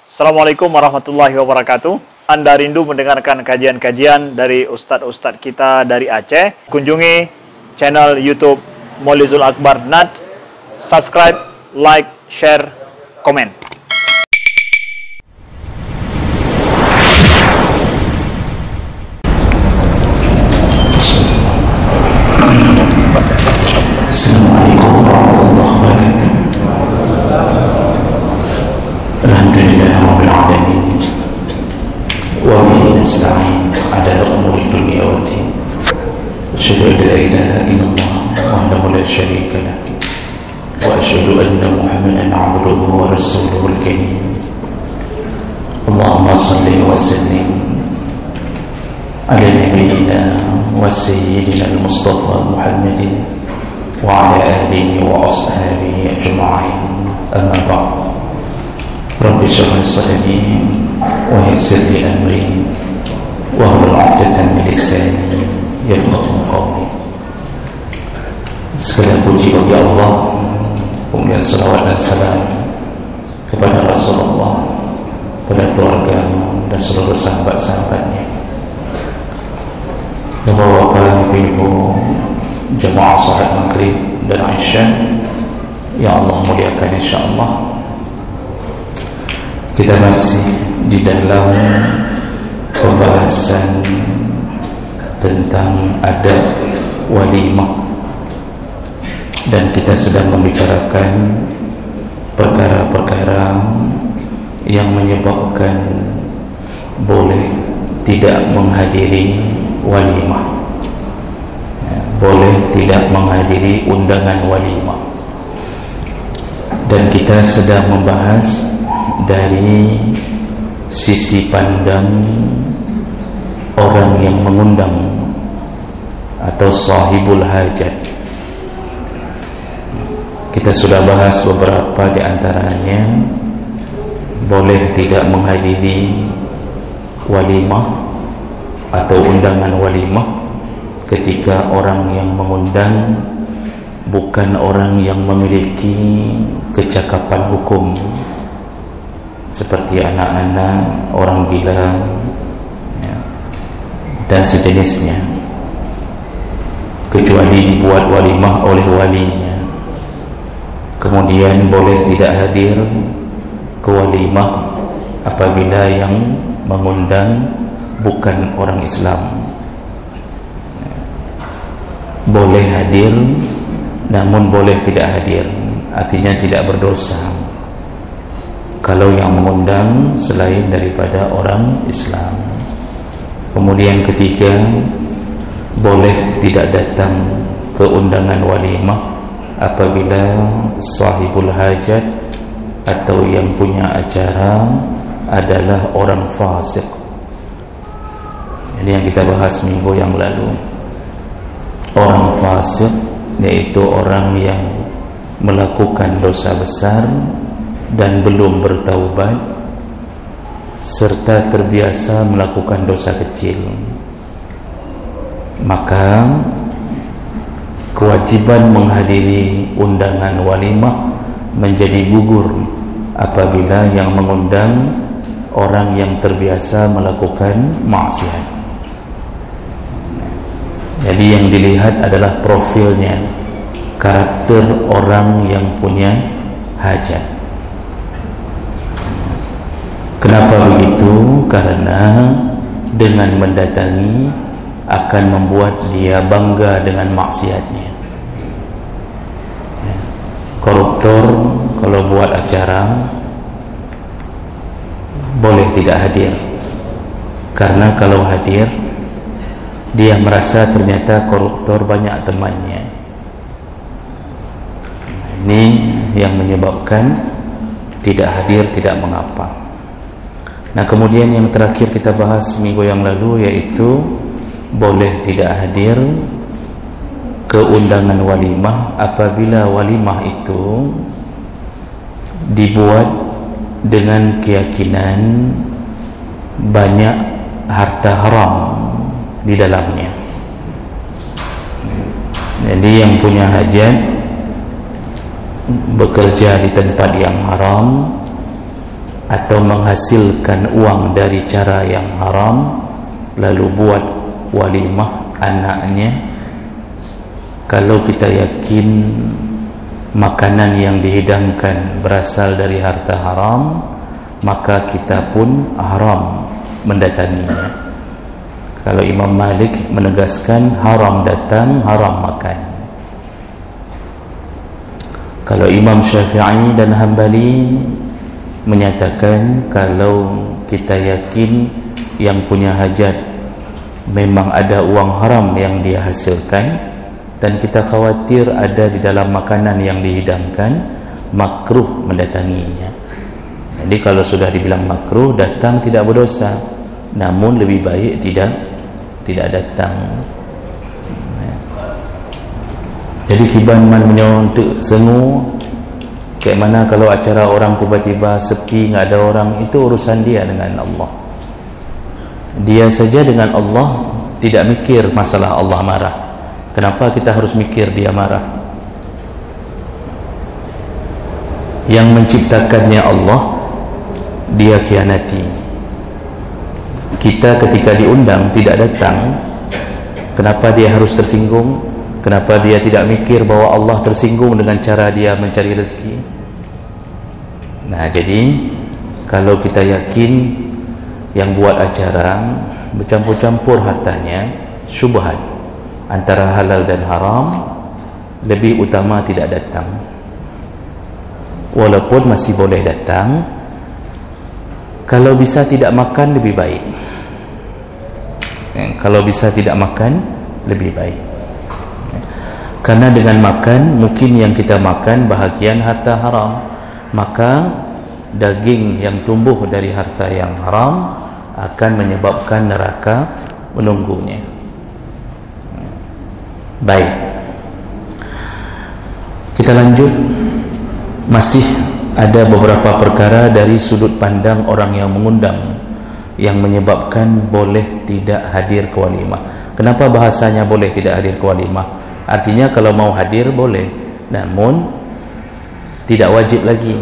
Assalamualaikum warahmatullahi wabarakatuh. Anda rindu mendengarkan kajian-kajian dari ustadz-ustadz kita dari Aceh? Kunjungi channel YouTube Maulizul Akbar NAD. Subscribe, like, share, komen. Assalamualaikum warahmatullahi wabarakatuh. Alhamdulillahirabbil alamin. Wa bihi nasta'in 'ala umuri dunya waddin. Asyhadu an la ilaha illallah wahdahu la syarika lah. Wa asyhadu anna Muhammadan 'abduhu wa rasuluhul karim. Allahumma shalli wa sallim ala nabiyyina wa sayyidina al-Mustafa Muhammadin wa ala alihi wa ashabihi ajma'in. Amma ba'd. Rabbi shrah li sadri wa yassir li amri wa hlul 'uqdatam min lisani yafqahu qawli. Segala puji bagi Allah, kemudian salawat dan salam kepada Rasulullah, pada keluarga dan seluruh sahabat-sahabatnya. Bapak-bapak, ibu-ibu, jamaah salat maghrib dan isya yang Allah muliakan, insyaallah kita masih di dalam pembahasan tentang adab walimah, dan kita sedang membicarakan perkara-perkara yang menyebabkan boleh tidak menghadiri walimah, boleh tidak menghadiri undangan walimah. Dan kita sedang membahas dari sisi pandang orang yang mengundang atau sahibul hajat. Kita sudah bahas beberapa di antaranya. Boleh tidak menghadiri walimah atau undangan walimah ketika orang yang mengundang bukan orang yang memiliki kecakapan hukum, seperti anak-anak, orang gila, ya, dan sejenisnya, kecuali dibuat walimah oleh walinya. Kemudian boleh tidak hadir ke walimah apabila yang mengundang bukan orang Islam. Boleh hadir, namun boleh tidak hadir, artinya tidak berdosa kalau yang mengundang selain daripada orang Islam. Kemudian ketiga, boleh tidak datang ke undangan walimah apabila sahibul hajat atau yang punya acara adalah orang fasik. Ini yang kita bahas minggu yang lalu. Orang fasik yaitu orang yang melakukan dosa besar dan belum bertaubat, serta terbiasa melakukan dosa kecil. Maka kewajiban menghadiri undangan walimah menjadi gugur apabila yang mengundang orang yang terbiasa melakukan maksiat. Jadi yang dilihat adalah profilnya, karakter orang yang punya hajat. Kenapa begitu? Karena dengan mendatangi akan membuat dia bangga dengan maksiatnya. Koruptor kalau buat acara boleh tidak hadir, karena kalau hadir dia merasa ternyata koruptor banyak temannya. Ini yang menyebabkan tidak hadir tidak mengapa. Nah, kemudian yang terakhir kita bahas minggu yang lalu yaitu boleh tidak hadir ke undangan walimah apabila walimah itu dibuat dengan keyakinan banyak harta haram di dalamnya. Jadi yang punya hajat bekerja di tempat yang haram, atau menghasilkan uang dari cara yang haram lalu buat walimah anaknya, kalau kita yakin makanan yang dihidangkan berasal dari harta haram, maka kita pun haram mendatanginya. Kalau Imam Malik menegaskan haram datang, haram makan. Kalau Imam Syafi'i dan Hambali menyatakan kalau kita yakin yang punya hajat memang ada uang haram yang dia hasilkan dan kita khawatir ada di dalam makanan yang dihidangkan, makruh mendatanginya. Jadi kalau sudah dibilang makruh, datang tidak berdosa, namun lebih baik tidak datang. Jadi kiban man menyontek sengu, kayak mana kalau acara orang tiba-tiba sepi, nggak ada orang, itu urusan dia dengan Allah. Dia saja dengan Allah tidak mikir masalah Allah marah. Kenapa kita harus mikir dia marah? Yang menciptakannya Allah, dia khianati. Kita ketika diundang tidak datang, kenapa dia harus tersinggung? Kenapa dia tidak mikir bahwa Allah tersinggung dengan cara dia mencari rezeki? Nah, jadi kalau kita yakin yang buat acara bercampur-campur hartanya syubhat antara halal dan haram, lebih utama tidak datang. Walaupun masih boleh datang, kalau bisa tidak makan lebih baik. Kalau bisa tidak makan lebih baik. Karena dengan makan, mungkin yang kita makan bahagian harta haram, maka daging yang tumbuh dari harta yang haram akan menyebabkan neraka menunggunya. Baik, kita lanjut. Masih ada beberapa perkara dari sudut pandang orang yang mengundang yang menyebabkan boleh tidak hadir ke walimah. Kenapa bahasanya boleh tidak hadir ke walimah? Artinya kalau mau hadir boleh, namun tidak wajib lagi.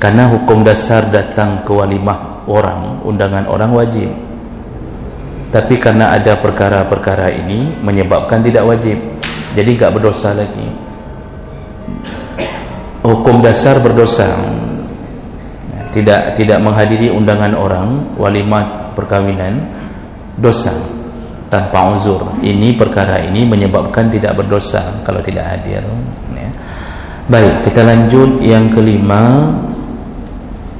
Karena hukum dasar datang ke walimah orang, undangan orang wajib. Tapi karena ada perkara-perkara ini menyebabkan tidak wajib, jadi enggak berdosa lagi. Hukum dasar berdosa. Tidak menghadiri undangan orang, walimah perkawinan, dosa tanpa uzur. Ini perkara ini menyebabkan tidak berdosa kalau tidak hadir. Ya. Baik, kita lanjut yang kelima,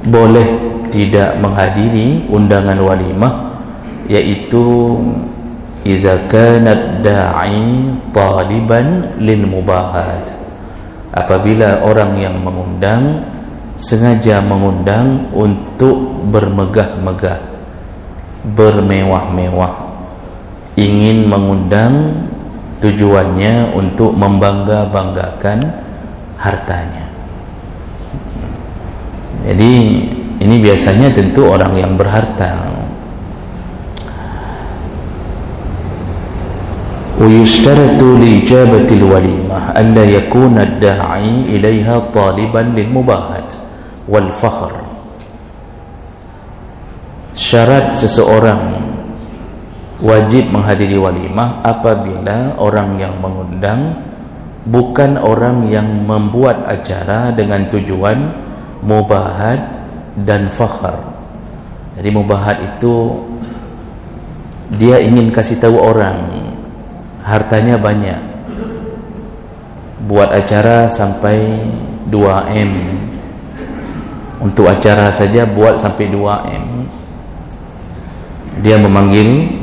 boleh tidak menghadiri undangan walimah, yaitu iza kanat da'i taliban lil mubahat. Apabila orang yang mengundang sengaja mengundang untuk bermegah-megah, bermewah-mewah, ingin mengundang tujuannya untuk membangga-banggakan hartanya. Jadi ini biasanya tentu orang yang berharta. ويشترط لإجابة الوليمة ألا يكون الداعي إليها طالبا للمباهات والفخر. Syarat seseorang wajib menghadiri walimah apabila orang yang mengundang bukan orang yang membuat acara dengan tujuan mubahat dan fakhar. Jadi mubahat itu dia ingin kasih tahu orang hartanya banyak, buat acara sampai 2M, untuk acara saja buat sampai 2M. Dia memanggil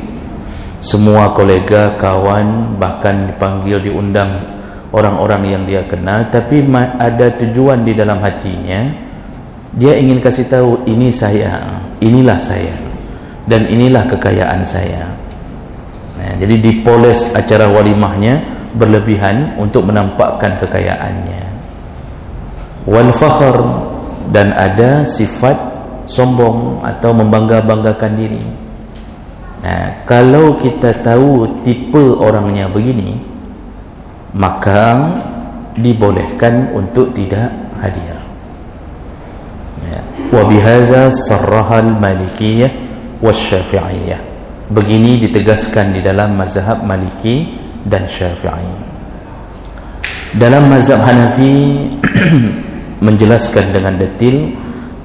semua kolega, kawan, bahkan dipanggil, diundang orang-orang yang dia kenal, tapi ada tujuan di dalam hatinya. Dia ingin kasih tahu, ini saya, inilah saya, dan inilah kekayaan saya. Nah, jadi dipoles acara walimahnya berlebihan untuk menampakkan kekayaannya. Wal fakhr, dan ada sifat sombong atau membangga-banggakan diri. Nah, kalau kita tahu tipe orangnya begini, maka dibolehkan untuk tidak hadir. Ya. Wa bihaza sarraha al-Malikiyah wasy-Syafi'iyah. Begini ditegaskan di dalam mazhab Maliki dan Syafi'i. Dalam mazhab Hanafi menjelaskan dengan detail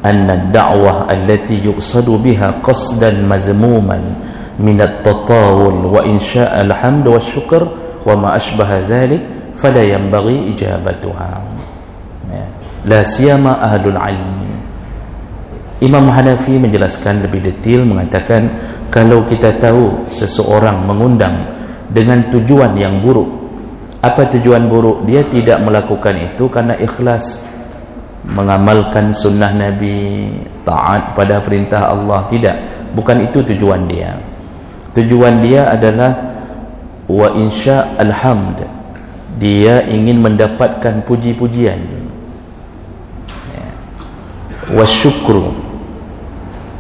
anna ad-da'wah allati yuqsadu biha qasdan mazmuman min at-tatawul wa insya' al-hamd wa syukr wa ma ashbaha dhalik fala yanbaghi ijabatuha. La siyama ahlul ilmi. Imam Hanafi menjelaskan lebih detail, mengatakan kalau kita tahu seseorang mengundang dengan tujuan yang buruk. Apa tujuan buruk? Dia tidak melakukan itu karena ikhlas mengamalkan sunnah Nabi, taat pada perintah Allah. Tidak, bukan itu tujuan dia. Tujuan dia adalah wa insya alhamd, dia ingin mendapatkan puji-pujian,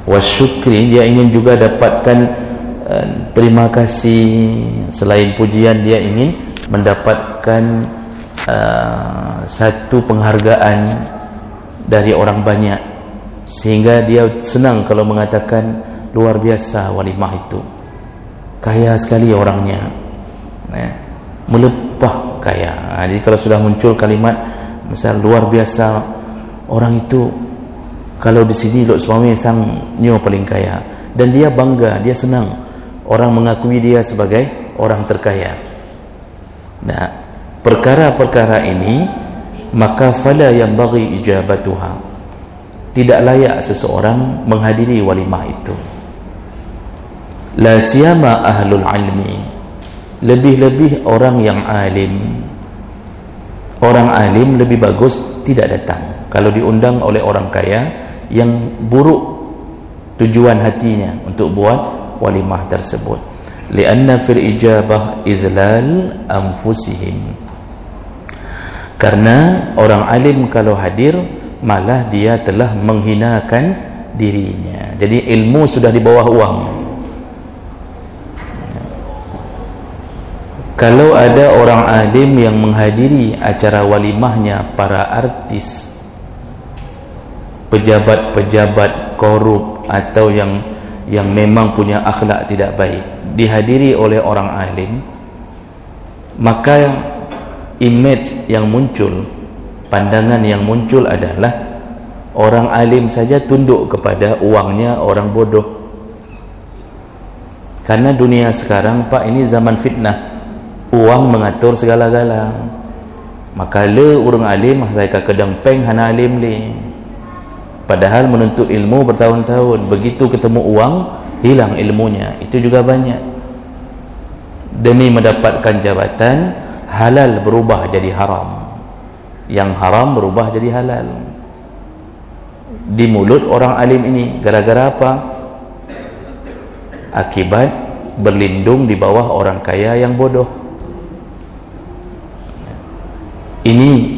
wasyukri, dia ingin juga dapatkan terima kasih. Selain pujian, dia ingin mendapatkan satu penghargaan dari orang banyak, sehingga dia senang kalau mengatakan luar biasa walimah itu, kaya sekali orangnya, melepah kaya. Jadi kalau sudah muncul kalimat misal luar biasa orang itu, kalau di sini Lok Suami sang nyo paling kaya, dan dia bangga, dia senang orang mengakui dia sebagai orang terkaya. Nah, perkara-perkara ini maka fala yanbaghi ijabatuha, tidak layak seseorang menghadiri walimah itu. La siyama ahlul ilmi, lebih-lebih orang yang alim. Orang alim lebih bagus tidak datang kalau diundang oleh orang kaya yang buruk tujuan hatinya untuk buat walimah tersebut. Lianna fil ijabah izlal anfusihim, karena orang alim kalau hadir malah dia telah menghinakan dirinya. Jadi ilmu sudah di bawah uang. Kalau ada orang alim yang menghadiri acara walimahnya para artis, pejabat-pejabat korup atau yang memang punya akhlak tidak baik, dihadiri oleh orang alim, maka image yang muncul, pandangan yang muncul adalah orang alim saja tunduk kepada uangnya orang bodoh. Karena dunia sekarang, Pak, ini zaman fitnah, uang mengatur segala-gala. Maka le orang alim saya ke kedang peng hana alim le, padahal menuntut ilmu bertahun-tahun, begitu ketemu uang hilang ilmunya. Itu juga banyak. Demi mendapatkan jabatan, halal berubah jadi haram, yang haram berubah jadi halal di mulut orang alim ini. Gara-gara apa? Akibat berlindung di bawah orang kaya yang bodoh. Ini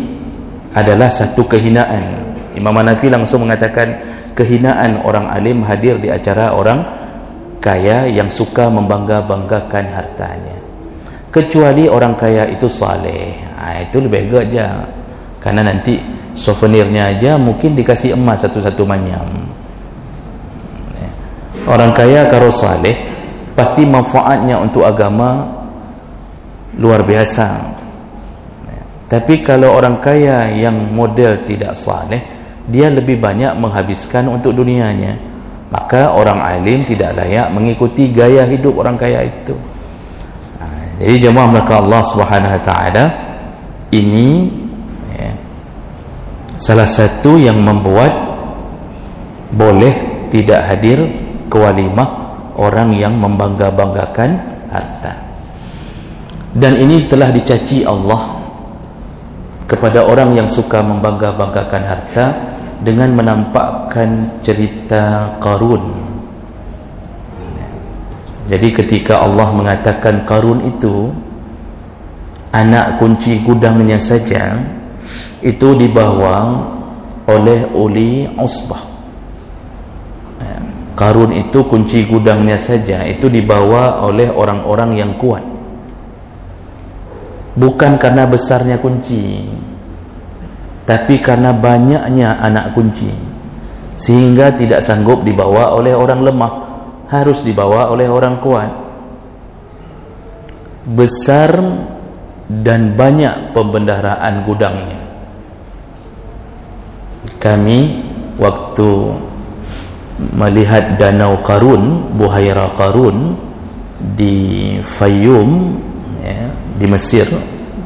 adalah satu kehinaan. Imam Hanafi langsung mengatakan kehinaan orang alim hadir di acara orang kaya yang suka membangga-banggakan hartanya. Kecuali orang kaya itu saleh, itu lebih baik aja, karena nanti souvenirnya aja mungkin dikasih emas satu-satu manyam. Orang kaya kalau saleh pasti manfaatnya untuk agama luar biasa. Tapi kalau orang kaya yang model tidak saleh, dia lebih banyak menghabiskan untuk dunianya, maka orang alim tidak layak mengikuti gaya hidup orang kaya itu. Jadi jemaah maka Allah Subhanahu wa taala ini salah satu yang membuat boleh tidak hadir ke walimah orang yang membangga-banggakan harta. Dan ini telah dicaci Allah kepada orang yang suka membangga-banggakan harta dengan menampakkan cerita Qarun. Jadi ketika Allah mengatakan Qarun itu anak kunci gudangnya saja itu dibawa oleh uli usbah. Qarun itu kunci gudangnya saja itu dibawa oleh orang-orang yang kuat, bukan karena besarnya kunci, tapi karena banyaknya anak kunci, sehingga tidak sanggup dibawa oleh orang lemah, harus dibawa oleh orang kuat. Besar dan banyak pembendaharaan gudangnya. Kami waktu melihat danau Qarun, Buhaira Qarun di Fayyum, ya, di Mesir,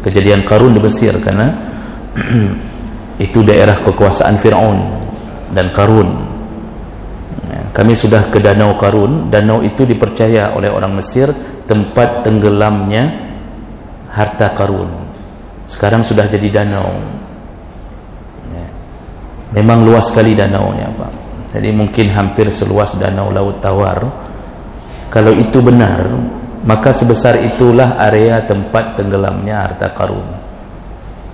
kejadian Qarun di Mesir, karena itu daerah kekuasaan Fir'aun dan Qarun. Ya, kami sudah ke danau Qarun. Danau itu dipercaya oleh orang Mesir tempat tenggelamnya harta Qarun. Sekarang sudah jadi danau. Ya, memang luas sekali danaunya, Pak. Jadi mungkin hampir seluas danau Laut Tawar. Kalau itu benar, maka sebesar itulah area tempat tenggelamnya harta Qarun.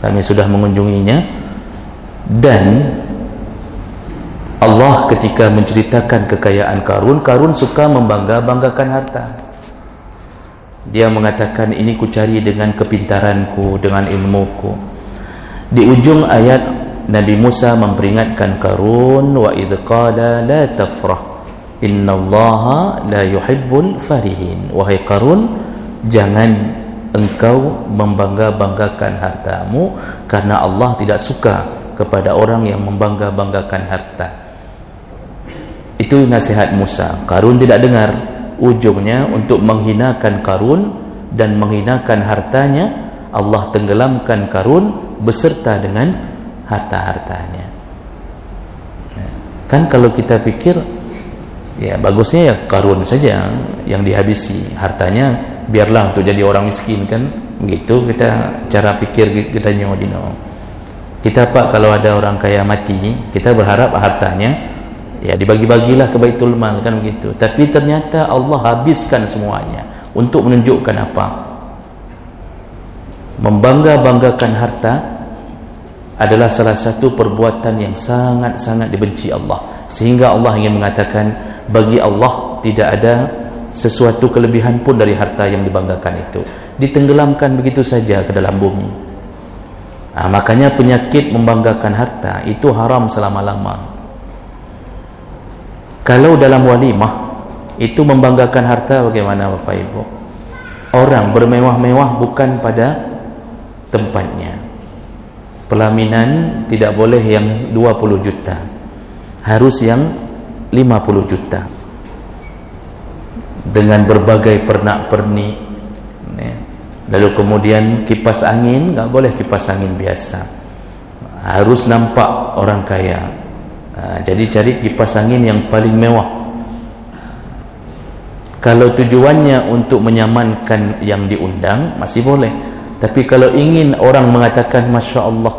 Kami sudah mengunjunginya, dan Allah ketika menceritakan kekayaan Qarun, Qarun suka membangga-banggakan harta. Dia mengatakan, ini ku cari dengan kepintaranku, dengan ilmuku. Di ujung ayat, Nabi Musa memperingatkan Qarun, wa idh qala la tafrah innallaha la yuhibbul farihin. Wahai Qarun, jangan engkau membangga-banggakan hartamu, karena Allah tidak suka kepada orang yang membangga-banggakan harta. Itu nasihat Musa. Qarun tidak dengar. Ujungnya untuk menghinakan Qarun dan menghinakan hartanya, Allah tenggelamkan Qarun beserta dengan harta-hartanya. Kan kalau kita pikir, ya bagusnya ya Qarun saja yang dihabisi, hartanya biarlah untuk jadi orang miskin, kan begitu kita cara pikir kita nyodino. Kita Pak, kalau ada orang kaya mati, kita berharap hartanya ya dibagi-bagilah ke Baitul Mal, kan begitu. Tapi ternyata Allah habiskan semuanya untuk menunjukkan apa? Membangga-banggakan harta adalah salah satu perbuatan yang sangat-sangat dibenci Allah, sehingga Allah ingin mengatakan, bagi Allah tidak ada sesuatu kelebihan pun dari harta yang dibanggakan itu, ditenggelamkan begitu saja ke dalam bumi. Makanya penyakit membanggakan harta itu haram selama-lama. Kalau dalam walimah itu membanggakan harta, bagaimana Bapak Ibu? Orang bermewah-mewah bukan pada tempatnya. Pelaminan tidak boleh yang 20 juta, harus yang 50 juta, dengan berbagai pernak-pernik, ya. Lalu kemudian kipas angin, tak boleh kipas angin biasa, harus nampak orang kaya. Jadi cari kipas angin yang paling mewah. Kalau tujuannya untuk menyamankan yang diundang, masih boleh. Tapi kalau ingin orang mengatakan, Masya Allah,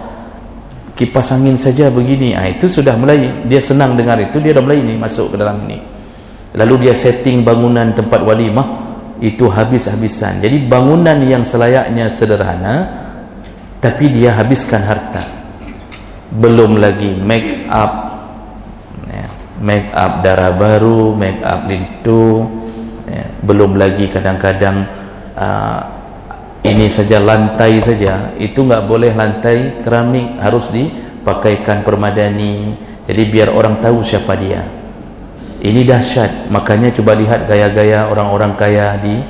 kipas angin saja begini, itu sudah mulai, dia senang dengar itu, dia dah mulai ini masuk ke dalam ini. Lalu dia setting bangunan tempat walimah, itu habis-habisan. Jadi bangunan yang selayaknya sederhana, tapi dia habiskan harta. Belum lagi make up, make up darah baru, make up lintu, ya. Belum lagi kadang-kadang ini saja lantai saja, itu nggak boleh lantai keramik, harus dipakaikan permadani. Jadi biar orang tahu siapa dia. Ini dahsyat. Makanya coba lihat gaya-gaya orang-orang kaya di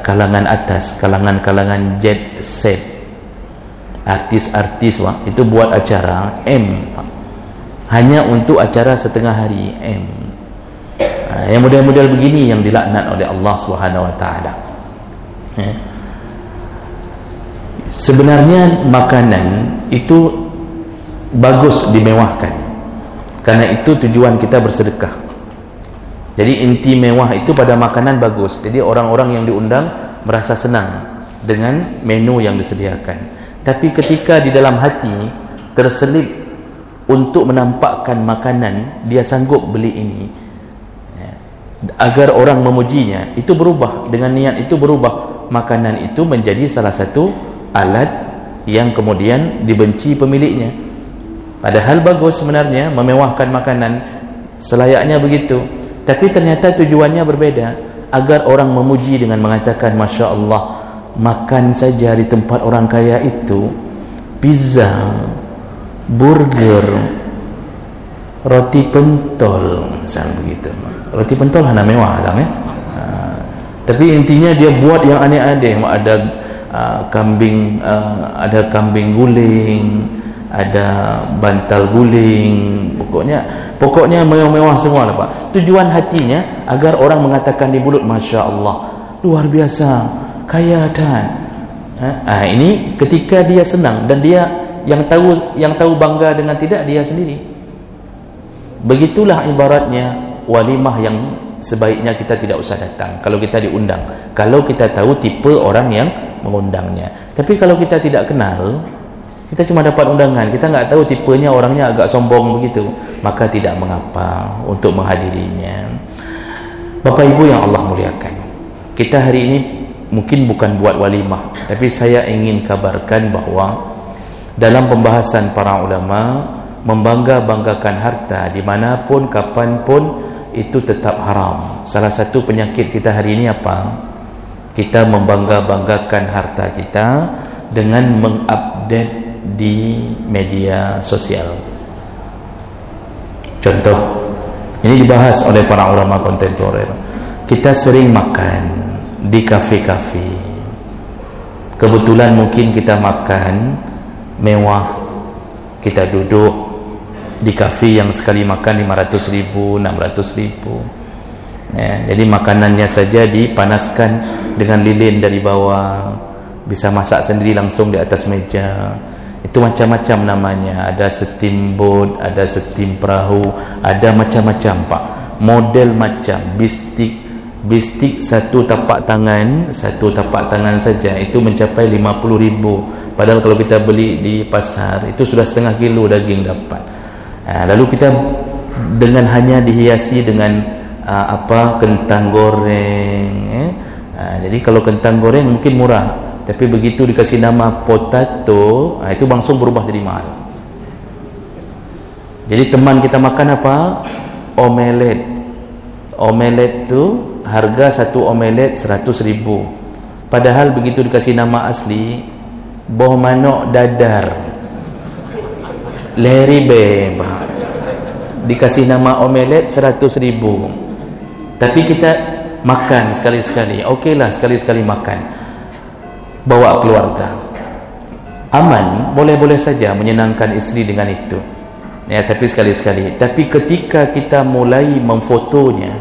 kalangan atas, kalangan jet set, artis-artis, itu buat acara hanya untuk acara setengah hari yang model-model begini yang dilaknat oleh Allah Subhanahu wa taala. Sebenarnya makanan itu bagus dimewahkan, karena itu tujuan kita bersedekah. Jadi inti mewah itu pada makanan bagus. Jadi orang-orang yang diundang merasa senang dengan menu yang disediakan. Tapi ketika di dalam hati terselip untuk menampakkan makanan, dia sanggup beli ini agar orang memujinya, itu berubah. Dengan niat itu berubah, makanan itu menjadi salah satu alat yang kemudian dibenci pemiliknya. Padahal bagus sebenarnya memewahkan makanan, selayaknya begitu, tapi ternyata tujuannya berbeda, agar orang memuji dengan mengatakan, Masya Allah, makan saja di tempat orang kaya itu, pizza, burger, roti pentol misal begitu. Roti pentol hana mewah tak tapi intinya dia buat yang aneh-aneh, ada ada kambing guling, ada bantal guling, pokoknya mewah-mewah semua lah Pak. Tujuan hatinya agar orang mengatakan di mulut, Masya Allah, luar biasa, kaya dan ini ketika dia senang, dan dia yang tahu bangga dengan tidak dia sendiri. Begitulah ibaratnya walimah yang sebaiknya kita tidak usah datang kalau kita diundang, kalau kita tahu tipe orang yang mengundangnya. Tapi kalau kita tidak kenal, kita cuma dapat undangan, kita nggak tahu tipenya, orangnya agak sombong begitu, maka tidak mengapa untuk menghadirinya. Bapak Ibu yang Allah muliakan, kita hari ini mungkin bukan buat walimah, tapi saya ingin kabarkan bahwa dalam pembahasan para ulama, membangga-banggakan harta dimanapun, kapanpun, itu tetap haram. Salah satu penyakit kita hari ini apa? Kita membangga-banggakan harta kita dengan mengupdate di media sosial. Contoh, ini dibahas oleh para ulama kontemporer. Kita sering makan di kafe-kafe. Kebetulan mungkin kita makan mewah, kita duduk di kafe yang sekali makan 500.000, 600.000 jadi makanannya saja dipanaskan dengan lilin dari bawah, bisa masak sendiri langsung di atas meja. Itu macam-macam namanya, ada steamboat, ada steam perahu, ada macam-macam Pak, model macam bistik satu tapak tangan saja itu mencapai 50.000, padahal kalau kita beli di pasar itu sudah setengah kilo daging dapat. Lalu kita dengan hanya dihiasi dengan kentang goreng. Jadi kalau kentang goreng mungkin murah, tapi begitu dikasih nama potato, itu langsung berubah jadi mahal. Jadi teman kita makan apa? Omelet. Omelet itu harga satu omelet 100.000. Padahal begitu dikasih nama asli, boh manok dadar, leribe, dikasih nama omelet 100.000. Tapi kita makan sekali-sekali. Okeylah, sekali-sekali makan, bawa keluarga, aman, boleh-boleh saja menyenangkan isteri dengan itu ya, tapi sekali-sekali. Tapi ketika kita mulai memfotonya,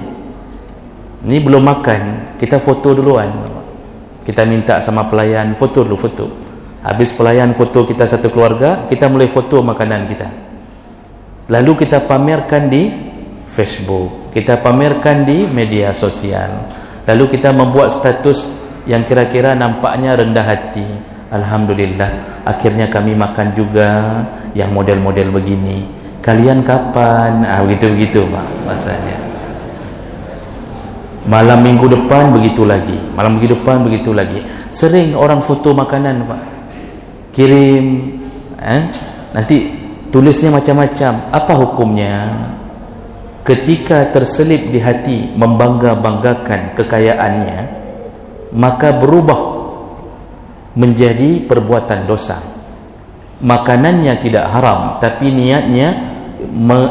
ini belum makan, kita foto duluan, kita minta sama pelayan, foto dulu, foto. Habis pelayan foto kita satu keluarga, kita mulai foto makanan kita, lalu kita pamerkan di Facebook, kita pamerkan di media sosial, lalu kita membuat status yang kira-kira nampaknya rendah hati. Alhamdulillah, akhirnya kami makan juga yang model-model begini. Kalian kapan? Begitu-begitu Pak masanya. Malam minggu depan begitu lagi, malam minggu depan begitu lagi. Sering orang foto makanan Pak, kirim, nanti tulisnya macam-macam. Apa hukumnya? Ketika terselip di hati membangga-banggakan kekayaannya, maka berubah menjadi perbuatan dosa. Makanannya tidak haram, tapi niatnya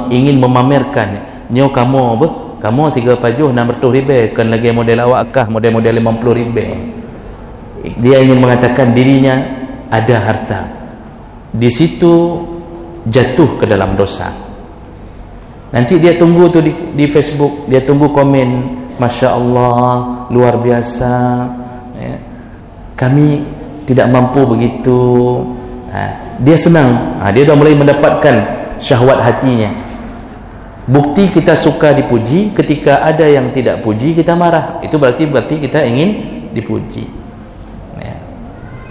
ingin memamerkan. Nyo kamu apa? Kamu 3 pajuh 600.000, kan lagi model awak kah model-model 50.000. Dia ingin mengatakan dirinya ada harta. Di situ jatuh ke dalam dosa. Nanti dia tunggu tu di Facebook, dia tunggu komen, Masya Allah, luar biasa ya, kami tidak mampu begitu. Dia senang, dia dah mulai mendapatkan syahwat hatinya. Bukti kita suka dipuji. Ketika ada yang tidak puji, kita marah. Itu berarti kita ingin dipuji ya.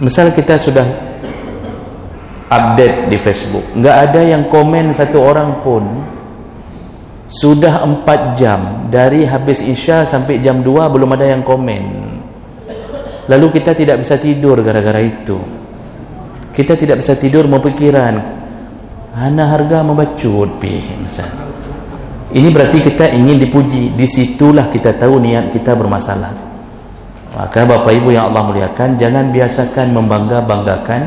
Misal kita sudah update di Facebook, nggak ada yang komen satu orang pun. Sudah 4 jam, dari habis Isya sampai jam 2 belum ada yang komen. Lalu kita tidak bisa tidur gara-gara itu. Kita tidak bisa tidur, mempikiran hana harga membacut misalnya. Ini berarti kita ingin dipuji. Disitulah kita tahu niat kita bermasalah. Maka Bapak Ibu yang Allah muliakan, jangan biasakan membangga-banggakan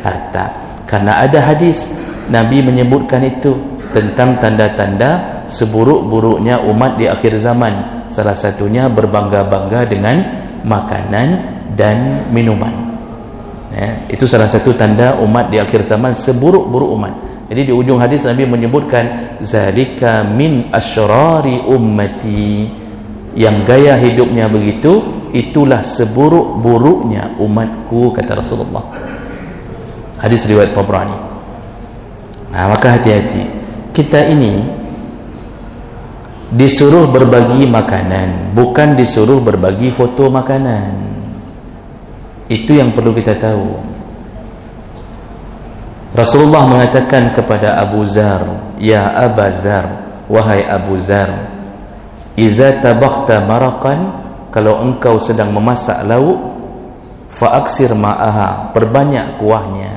harta. Karena ada hadis Nabi menyebutkan itu, tentang tanda-tanda seburuk-buruknya umat di akhir zaman. Salah satunya berbangga-bangga dengan makanan dan minuman. Itu salah satu tanda umat di akhir zaman, seburuk-buruk umat. Jadi di ujung hadis Nabi menyebutkan zalika min asyrari ummati, yang gaya hidupnya begitu, itulah seburuk-buruknya umatku, kata Rasulullah. Hadis riwayat Tabrani. Maka hati-hati, kita ini disuruh berbagi makanan, bukan disuruh berbagi foto makanan. Itu yang perlu kita tahu. Rasulullah mengatakan kepada Abu Zar, ya Aba Zar, wahai Abu Zar, iza tabakhta maraqan, kalau engkau sedang memasak lauk, fa'aksir ma'aha, perbanyak kuahnya,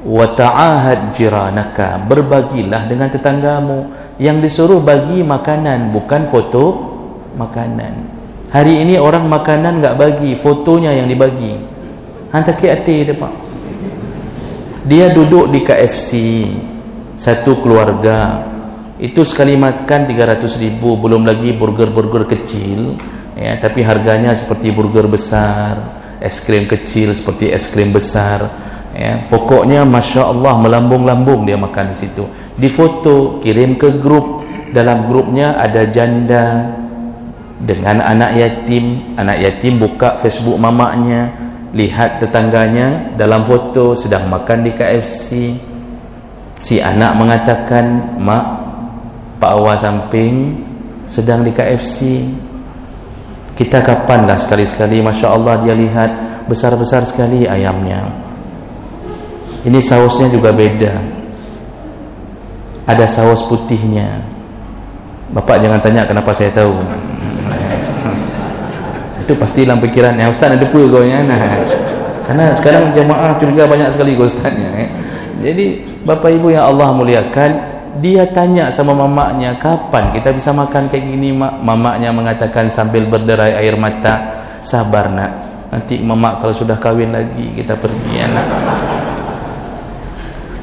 wa ta'ahad jiranaka, berbagilah dengan tetanggamu. Yang disuruh bagi makanan, bukan foto makanan. Hari ini orang makanan enggak bagi, fotonya yang dibagi. Hantar ke hati dia, Pak. Dia duduk di KFC, satu keluarga, itu sekali makan 300.000, belum lagi burger-burger kecil, ya, tapi harganya seperti burger besar, es krim kecil seperti es krim besar, ya. Pokoknya Masya Allah, melambung-lambung dia makan di situ. Di foto, kirim ke grup, dalam grupnya ada janda dengan anak yatim buka Facebook mamaknya, lihat tetangganya dalam foto sedang makan di KFC. Si anak mengatakan, mak, Pak Awa samping sedang di KFC. Kita kapanlah sekali-sekali, Masya Allah, dia lihat besar-besar sekali ayamnya. Ini sausnya juga beda, ada saus putihnya. Bapak jangan tanya kenapa saya tahu. Itu pasti dalam pikiran, ya Ustaz ada pula kau ya. Karena sekarang jemaah curiga banyak sekali kau Ustaznya. Jadi Bapak Ibu yang Allah muliakan, dia tanya sama mamaknya, kapan kita bisa makan kayak gini, mak? Mamaknya mengatakan sambil berderai air mata, sabar nak, nanti mamak kalau sudah kawin lagi kita pergi ya nak.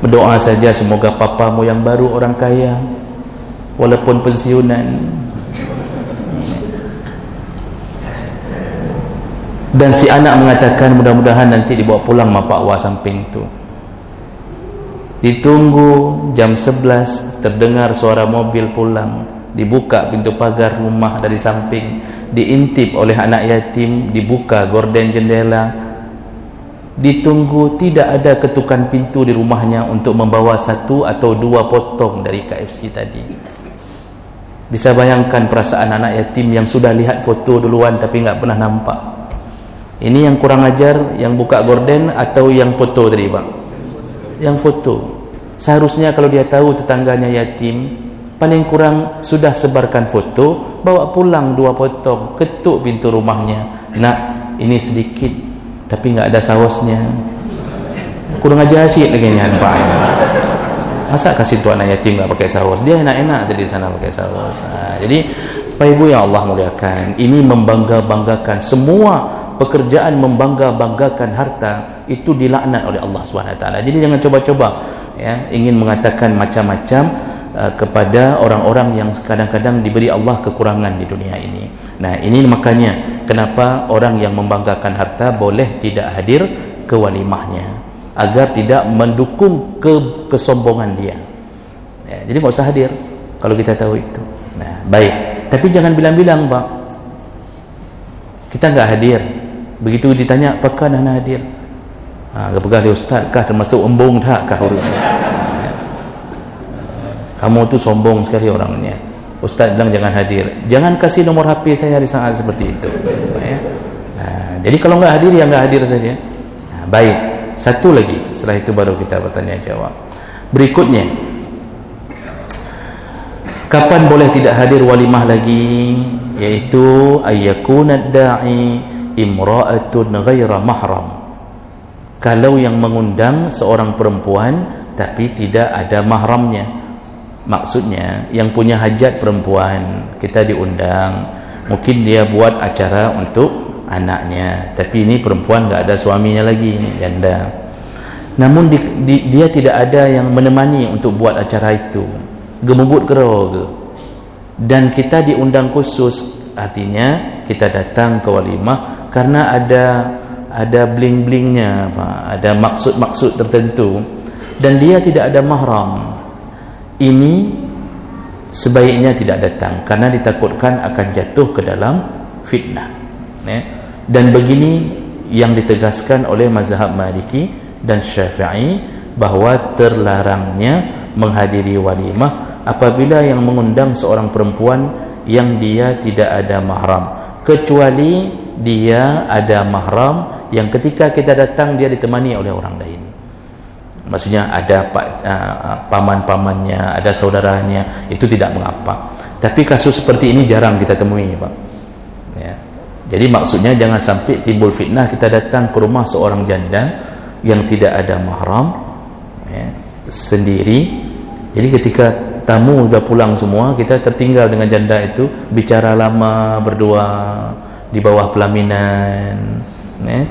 Berdoa saja semoga papamu yang baru orang kaya, walaupun pensiunan. Dan si anak mengatakan mudah-mudahan nanti dibawa pulang mak Pak Wah samping itu. Ditunggu jam 11, terdengar suara mobil pulang, dibuka pintu pagar rumah dari samping, diintip oleh anak yatim, dibuka gorden jendela. Ditunggu, tidak ada ketukan pintu di rumahnya untuk membawa 1 atau 2 potong dari KFC tadi. Bisa bayangkan perasaan anak yatim yang sudah lihat foto duluan tapi nggak pernah nampak. Ini yang kurang ajar, yang buka gorden atau yang foto tadi, Pak? Yang foto. Seharusnya kalau dia tahu tetangganya yatim, paling kurang sudah sebarkan foto, bawa pulang 2 potong, ketuk pintu rumahnya. Nak, ini sedikit, tapi nggak ada sausnya. Kurang ajar asyik lagi nih, Pak. Masa kasih tuan anak yatim nggak pakai saus? Dia enak-enak tadi sana pakai saus. Jadi, Pak Ibu yang Allah muliakan, ini membangga-banggakan. Semua pekerjaan membangga-banggakan harta itu dilaknat oleh Allah SWT. Jadi jangan coba-coba ya, ingin mengatakan macam-macam kepada orang-orang yang kadang-kadang diberi Allah kekurangan di dunia ini. Nah, ini makanya kenapa orang yang membanggakan harta boleh tidak hadir ke walimahnya, agar tidak mendukung kesombongan dia ya, jadi nggak usah hadir kalau kita tahu itu. Nah, baik, tapi jangan bilang-bilang, Pak, kita nggak hadir. Begitu ditanya, apakah anda hadir? Apakah dia Ustaz kah, termasuk embung tak kah? Kamu tu sombong sekali orangnya. Ustaz bilang jangan hadir. Jangan kasih nomor HP saya di saat seperti itu ya. Jadi kalau nggak hadir, ya nggak hadir saja. Baik, satu lagi, setelah itu baru kita bertanya jawab. Berikutnya, kapan boleh tidak hadir walimah lagi? Yaitu ayyakuna da'i imra'atun ghaira mahram. Kalau yang mengundang seorang perempuan tapi tidak ada mahramnya, maksudnya yang punya hajat perempuan, kita diundang, mungkin dia buat acara untuk anaknya, tapi ini perempuan nggak ada suaminya lagi, janda. namun dia tidak ada yang menemani untuk buat acara itu, gemebut ke. Dan kita diundang khusus, artinya kita datang ke walimah karena ada bling-blingnya, ada maksud-maksud tertentu, dan dia tidak ada mahram. Ini sebaiknya tidak datang karena ditakutkan akan jatuh ke dalam fitnah. Dan begini yang ditegaskan oleh mazhab Maliki dan Syafi'i, bahawa terlarangnya menghadiri walimah apabila yang mengundang seorang perempuan yang dia tidak ada mahram, kecuali dia ada mahram yang ketika kita datang dia ditemani oleh orang lain. Maksudnya ada paman-pamannya, ada saudaranya, itu tidak mengapa. Tapi kasus seperti ini jarang kita temui, Pak. Ya. Jadi maksudnya jangan sampai timbul fitnah kita datang ke rumah seorang janda yang tidak ada mahram, ya, sendiri. Jadi ketika tamu sudah pulang semua, kita tertinggal dengan janda itu, bicara lama berdua di bawah pelaminan, ya.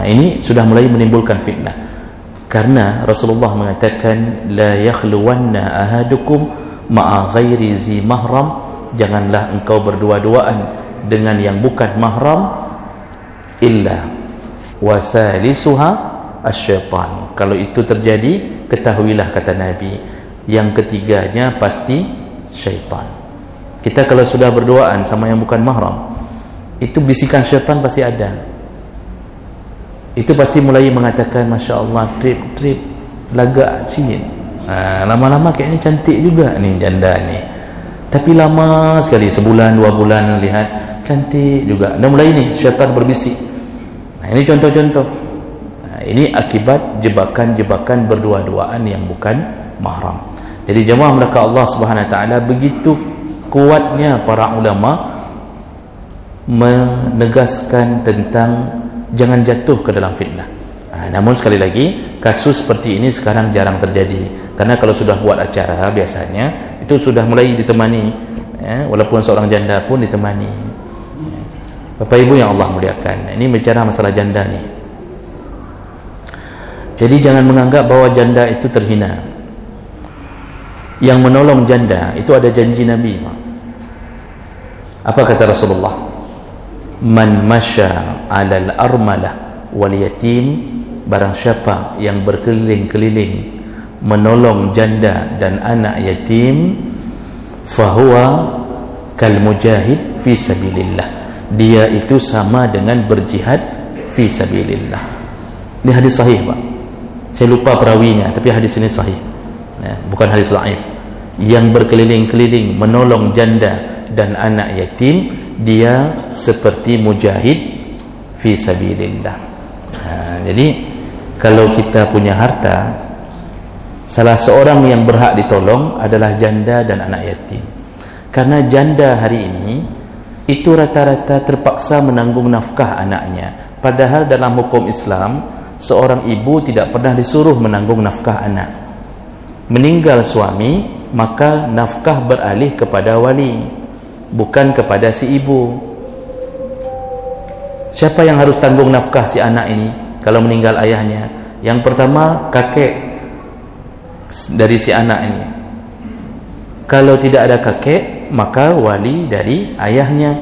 Ini sudah mulai menimbulkan fitnah. Karena Rasulullah mengatakan, la yakhluwanna ahadukum ma'a ghairi zi mahram, janganlah engkau berdua-duaan dengan yang bukan mahram, illa wasalisuha asyaitan. Kalau itu terjadi, ketahuilah, kata Nabi, yang ketiganya pasti syaitan. Kita kalau sudah berduaan sama yang bukan mahram, itu bisikan syaitan pasti ada. Itu pasti mulai mengatakan, Masya Allah, trip lagak cik, lama-lama kayaknya cantik juga nih janda nih, tapi lama sekali, sebulan 2 bulan lihat cantik juga, dan mulai ini syaitan berbisik. Ini contoh-contoh. Ini akibat jebakan-jebakan berdua-duaan yang bukan mahram. Jadi jemaah melaka Allah Subhanahu wa taala, begitu kuatnya para ulama menegaskan tentang jangan jatuh ke dalam fitnah. Namun sekali lagi, kasus seperti ini sekarang jarang terjadi, karena kalau sudah buat acara biasanya itu sudah mulai ditemani, ya, walaupun seorang janda pun ditemani. Bapak Ibu yang Allah muliakan, ini bicara masalah janda nih. Jadi jangan menganggap bahwa janda itu terhina. Yang menolong janda itu ada janji Nabi. Apa kata Rasulullah? Man masya 'alal armalah wal yatim, barang siapa yang berkeliling-keliling menolong janda dan anak yatim, fahuwa kal mujahid fi sabilillah, dia itu sama dengan berjihad fi sabilillah. Ini hadis sahih, Pak. Saya lupa perawinya, tapi hadis ini sahih, ya, bukan hadis dhaif. Yang berkeliling-keliling menolong janda dan anak yatim, dia seperti mujahid fi sabilillah. Jadi kalau kita punya harta, salah seorang yang berhak ditolong adalah janda dan anak yatim. Karena janda hari ini itu rata-rata terpaksa menanggung nafkah anaknya, padahal dalam hukum Islam seorang ibu tidak pernah disuruh menanggung nafkah anak. Meninggal suami, maka nafkah beralih kepada wali, bukan kepada si ibu. Siapa yang harus tanggung nafkah si anak ini kalau meninggal ayahnya? Yang pertama, kakek dari si anak ini. Kalau tidak ada kakek, maka wali dari ayahnya,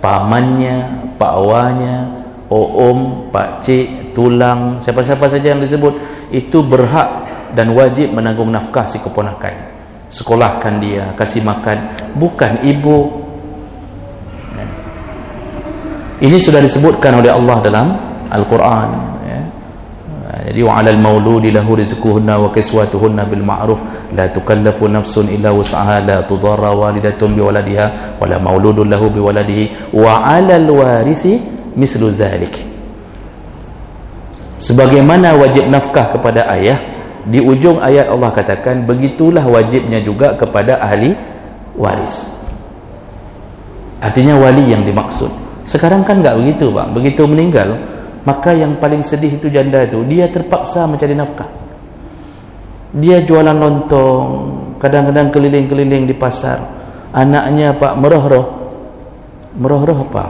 pamannya, pakwanya, om, pakcik, tulang, siapa-siapa saja yang disebut, itu berhak dan wajib menanggung nafkah si keponakan. Sekolahkan dia, kasih makan, bukan ibu. Ini sudah disebutkan oleh Allah dalam Al-Quran, ya. Jadi wa 'alal mauludi lahu rizquhunna wa kiswatuhunna bil ma'ruf la tukallafu nafsun illa wus'aha la tudarra walidatun bi waladiha wa la mauludun lahu bi waladihi wa 'alal warisi mislu zalik. Sebagaimana wajib nafkah kepada ayah, di ujung ayat Allah katakan begitulah wajibnya juga kepada ahli waris. Artinya wali yang dimaksud. Sekarang kan enggak begitu, Pak. Begitu meninggal, maka yang paling sedih itu janda itu, dia terpaksa mencari nafkah. Dia jualan lontong, kadang-kadang keliling-keliling di pasar. Anaknya, Pak, meroh-roh. Meroh-roh apa?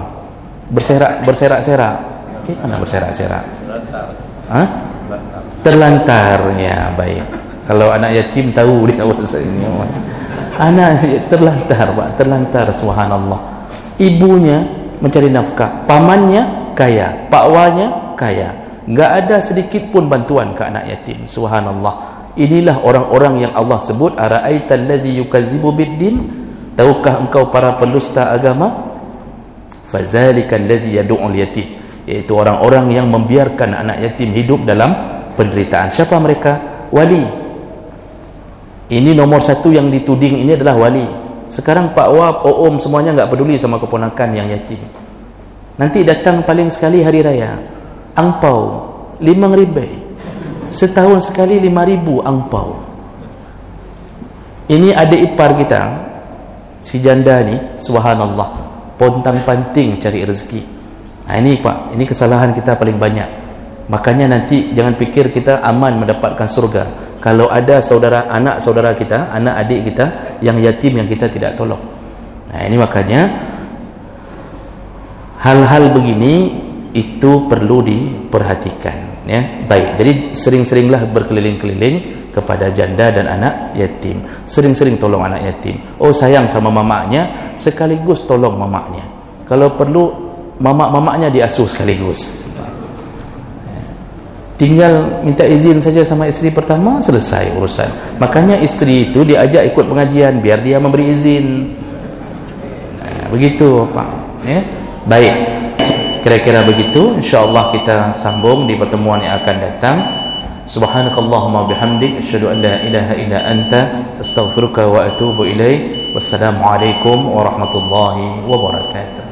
Berserak-serak. Gimana berserak-serak? terlantar. Ya, baik. Kalau anak yatim tahu dia bahasanya. Anak terlantar, Pak, terlantar, subhanallah. Ibunya mencari nafkah, pamannya kaya, pakwanya kaya. Enggak ada sedikit pun bantuan ke anak yatim. Subhanallah. Inilah orang-orang yang Allah sebut ara'aital ladzi yukazzibu biddin, tahukah engkau para pendusta agama? Fadzalikal ladzi yad'ul yatim, yaitu orang-orang yang membiarkan anak yatim hidup dalam penderitaan. Siapa mereka? Wali. Ini nomor satu yang dituding ini adalah wali. Sekarang Pak Wab, Om semuanya enggak peduli sama keponakan yang yatim. Nanti datang paling sekali hari raya, angpau 5 ribu. Setahun sekali 5.000 angpau. Ini adik ipar kita, si janda ni, subhanallah, pontang panting cari rezeki. Nah, ini Pak, ini kesalahan kita paling banyak. Makanya nanti jangan pikir kita aman mendapatkan surga kalau ada saudara, anak saudara kita, anak adik kita yang yatim yang kita tidak tolong. Nah, ini makanya hal-hal begini itu perlu diperhatikan. Ya, baik. Jadi sering-seringlah berkeliling-keliling kepada janda dan anak yatim. Sering-sering tolong anak yatim. Oh, sayang sama mamaknya, sekaligus tolong mamaknya. Kalau perlu mamak-mamaknya diasuh sekaligus. Tinggal minta izin saja sama isteri pertama, selesai urusan. Makanya isteri itu diajak ikut pengajian biar dia memberi izin. Nah, begitu, Pak. Ya, baik. Kira-kira begitu. InsyaAllah kita sambung di pertemuan yang akan datang. Subhanakallahumma bihamdik, asyhadu an la ilaha illa anta, astaghfiruka wa atubu ilaik. Wassalamualaikum warahmatullahi wabarakatuh.